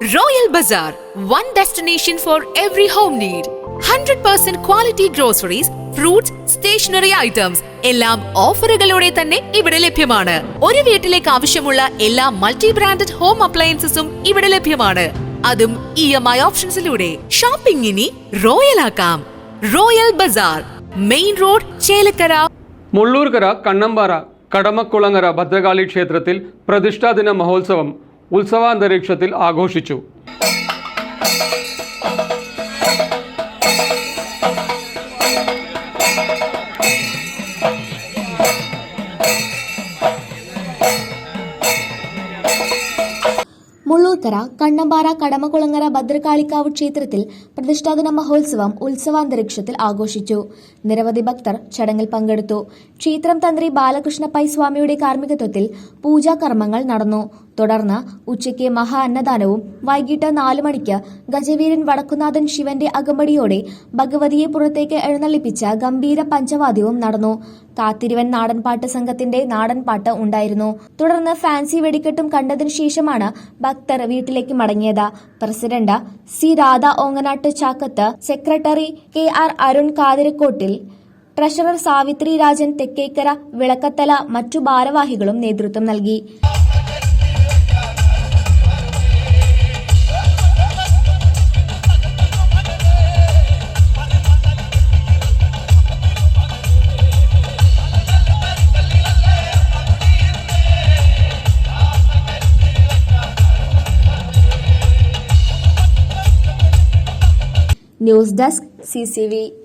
Royal Bazaar, one destination for every home need. 100% quality groceries, fruits, stationery items എല്ലാം ഓഫറുകളോടെ തന്നെ ഇവിടെ ലഭ്യമാണ്. ഒരു വീട്ടിലേക്ക് ആവശ്യമുള്ള എല്ലാ മൾട്ടി ബ്രാൻഡഡ് ഹോം അപ്ലയൻസസും ഇവിടെ ലഭ്യമാണ്. അതും EMI ഓപ്ഷൻസിലൂടെ. ഷോപ്പിംഗ് ഇനി റോയൽ ആക്കാം. Royal bazaar, main road, Chelakkara. Mullurkara Kannambara Kadamakulangara Bhadrakali ക്ഷേത്രത്തിൽ പ്രതിഷ്ഠാദിന മഹോത്സവം ഉത്സവാന്തരീക്ഷത്തിൽ ആഘോഷിച്ചു. മുള്ളൂർക്കര കണ്ണമ്പാറ കടമക്കുളങ്ങര ഭദ്രകാളിക്കാവ് ക്ഷേത്രത്തിൽ പ്രതിഷ്ഠാദിന മഹോത്സവം ഉത്സവാന്തരീക്ഷത്തിൽ ആഘോഷിച്ചു. നിരവധി ഭക്തർ ചടങ്ങിൽ പങ്കെടുത്തു. ക്ഷേത്രം തന്ത്രി ബാലകൃഷ്ണ പൈ സ്വാമിയുടെ കാർമ്മികത്വത്തിൽ പൂജാകർമ്മങ്ങൾ നടന്നു. തുടർന്ന് ഉച്ചയ്ക്ക് മഹാ അന്നദാനവും വൈകിട്ട് 4 മണിക്ക് ഗജവീരൻ വടക്കുനാഥൻ ശിവന്റെ അകമ്പടിയോടെ ഭഗവതിയെ പുറത്തേക്ക് എഴുന്നള്ളിപ്പിച്ച ഗംഭീര പഞ്ചവാദ്യവും നടന്നു. കാത്തിരുവൻ നാടൻപാട്ട് സംഘത്തിന്റെ നാടൻപാട്ട് ഉണ്ടായിരുന്നു. തുടർന്ന് ഫാൻസി വെടിക്കെട്ടും കണ്ടതിനു ശേഷമാണ് ഭക്തർ വീട്ടിലേക്ക് മടങ്ങിയത്. President C Radha Onganattu Chakkath, secretary KR Arun Kathirakkottil, treasurer Savithri Rajan Thekkekara വിളക്കത്തല മറ്റു ഭാരവാഹികളും നേതൃത്വം നൽകി. News desk CCV.